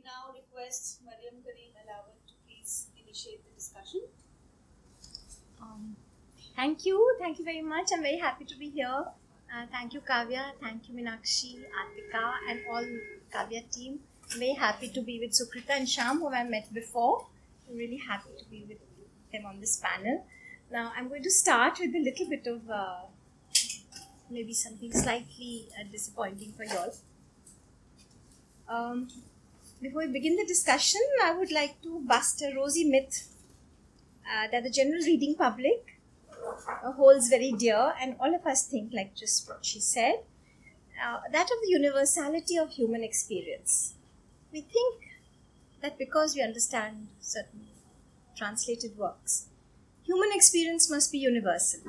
now request Mariam Karim-Ahlawat to please initiate the discussion. Thank you very much. I'm very happy to be here. Thank you, Kaavya. Thank you, Meenakshi, Atika, and all Kaavya team. I'm very happy to be with Sukrita and Sham, who I met before. I'm really happy to be with them on this panel. Now, I'm going to start with a little bit of maybe something slightly disappointing for you all. Before we begin the discussion, I would like to bust a rosy myth that the general reading public holds very dear, and all of us think, like just what she said, that of the universality of human experience. We think that because we understand certain translated works, human experience must be universal.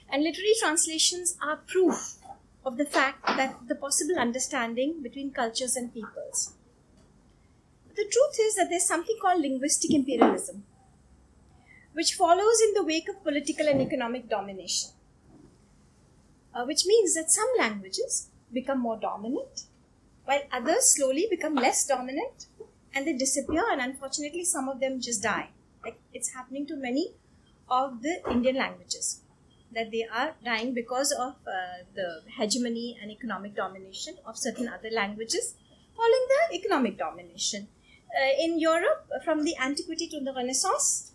And literary translations are proof of the fact that the possible understanding between cultures and peoples. But the truth is that there's something called linguistic imperialism, which follows in the wake of political and economic domination, which means that some languages become more dominant, while others slowly become less dominant, and they disappear, and unfortunately some of them just die. Like it's happening to many of the Indian languages, that they are dying because of the hegemony and economic domination of certain other languages following the economic domination. In Europe, from the antiquity to the Renaissance,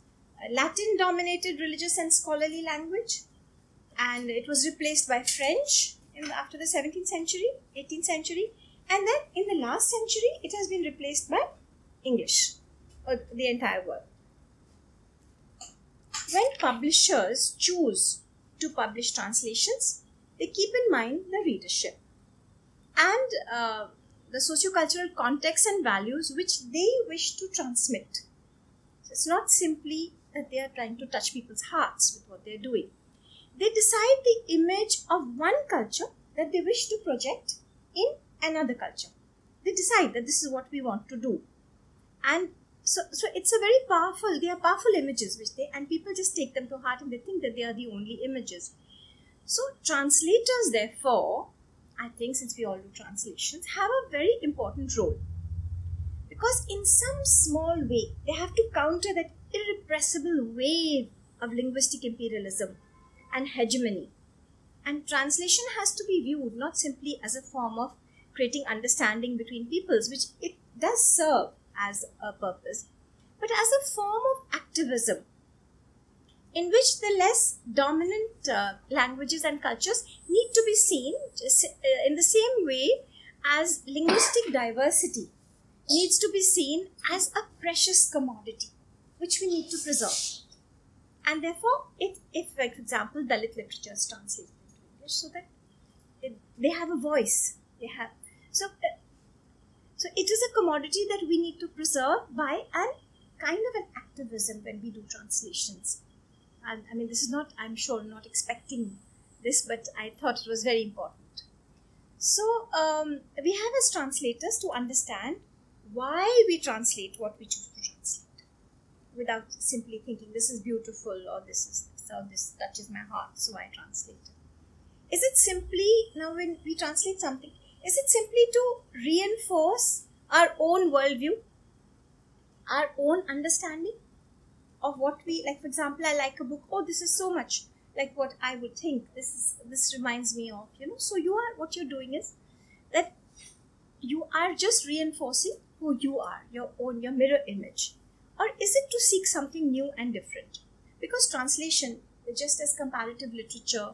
Latin dominated religious and scholarly language, and it was replaced by French after the 17th century, 18th century, and then in the last century it has been replaced by English, or the entire world. When publishers choose to publish translations, they keep in mind the readership and the sociocultural context and values which they wish to transmit. So it's not simply that they are trying to touch people's hearts with what they're doing. They decide the image of one culture that they wish to project in another culture. They decide that this is what we want to do. And so it's a very powerful, they are powerful images and people just take them to heart and they think that they are the only images. So translators, therefore, I think since we all do translations, have a very important role. Because in some small way, they have to counter that irrepressible wave of linguistic imperialism and hegemony. And translation has to be viewed not simply as a form of creating understanding between peoples, which it does serve as a purpose, but as a form of activism in which the less dominant languages and cultures need to be seen in the same way as linguistic diversity needs to be seen as a precious commodity which we need to preserve. And therefore, if like, for example, Dalit literature is translated into English so that they have a voice, so it is a commodity that we need to preserve by an kind of an activism when we do translations. And I mean, this is not, I'm sure, not expecting this, but I thought it was very important. So we have as translators to understand why we translate what we choose to translate, without simply thinking this is beautiful or this touches my heart, so I translate it. Is it simply, now when we translate something, is it simply to reinforce our own worldview, our own understanding of what we, like for example, I like a book, oh this is so much like what I would think, this reminds me of, so what you're doing is that you are just reinforcing who you are, your mirror image. Or is it to seek something new and different? Because translation, just as comparative literature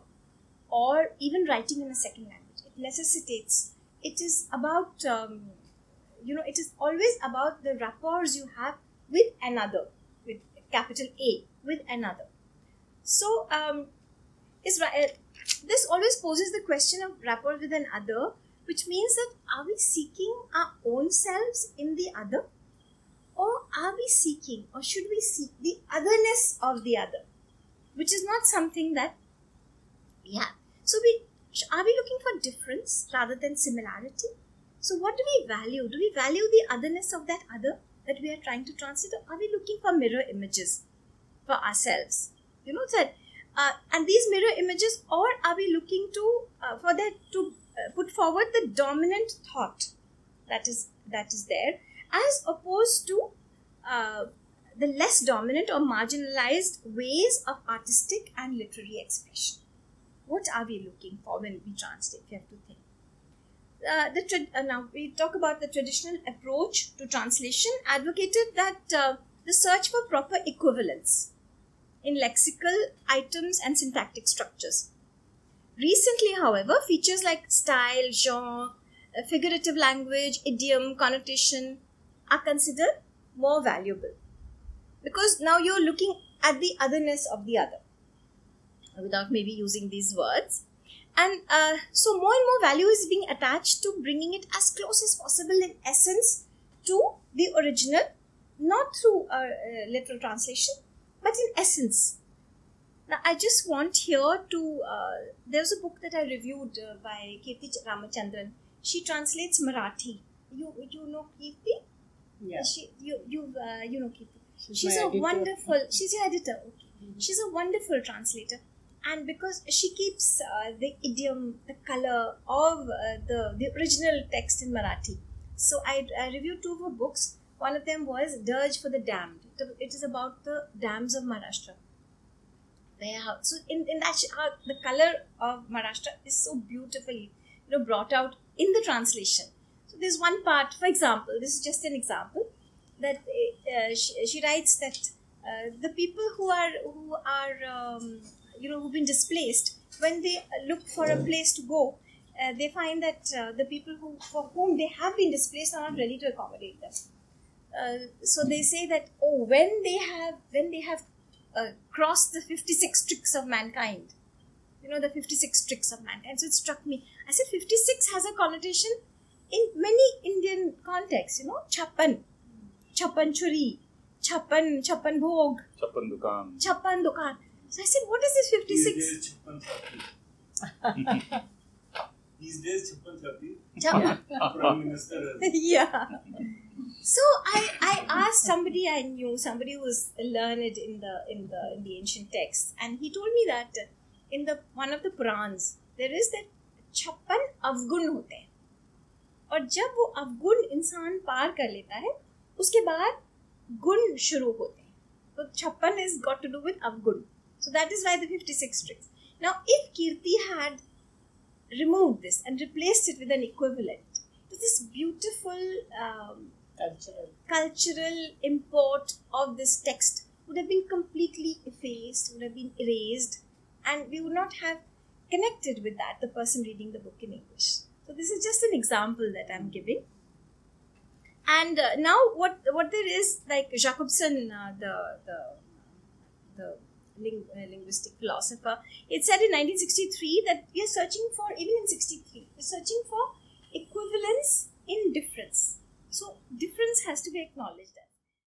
or even writing in a second language, it necessitates, it is about, it is always about the rapports you have with another, with capital A, with another. So, this always poses the question of rapport with another, which means that are we seeking our own selves in the other? Or are we seeking, or should we seek the otherness of the other, which is not something that we have. So are we looking for difference rather than similarity? So what do we value? Do we value the otherness of that other that we are trying to translate, or are we looking for mirror images for ourselves? And these mirror images, or are we looking to put forward the dominant thought that is there, as opposed to the less dominant or marginalized ways of artistic and literary expression. What are we looking for when we translate? We have to think. Now we talk about the traditional approach to translation, advocated that the search for proper equivalence in lexical items and syntactic structures. Recently, however, features like style, genre, figurative language, idiom, connotation are considered more valuable, because now you're looking at the otherness of the other without maybe using these words. And so more and more value is being attached to bringing it as close as possible in essence to the original, not through literal translation, but in essence. Now, I just want here to, there's a book that I reviewed by Kirti Ramachandran. She translates Marathi. You know Kirti? Yeah. You know Kirti. She's a wonderful, she's your editor. Okay. Mm-hmm. She's a wonderful translator. And because she keeps the idiom, the color of the original text in Marathi. So I reviewed 2 of her books. One of them was Dirge for the Damned. It is about the dams of Maharashtra. So in that, the color of Maharashtra is so beautifully brought out in the translation. So there's one part, for example, this is just an example, that she writes that the people who've been displaced, when they look for a place to go, they find that the people for whom they have been displaced are not ready to accommodate them. So they say that when they have crossed the 56 tricks of mankind, the 56 tricks of mankind. So it struck me. I said 56 has a connotation in many Indian contexts. Chappan churi, chappan bhog, chappan dukan. So I said, what is this 56? These days, chappan Prime Minister. Yeah. So I asked somebody I knew, somebody who was learned in the ancient texts, and he told me that in one of the Purans there is that 56 अवगुण होते हैं, और जब वो अवगुण इंसान पार कर लेता है, उसके बाद गुण शुरू होते हैं. तो 56 is got to do with अवगुण. So that is why the 56 tricks. Now, if Kirti had removed this and replaced it with an equivalent, this beautiful cultural import of this text would have been completely effaced, would have been erased, and we would not have connected with that, the person reading the book in English. So this is just an example that I'm giving. And now what there is, like Jacobson, the linguistic philosopher, it said in 1963 that we are searching for, even in 63, we're searching for equivalence in difference. So difference has to be acknowledged.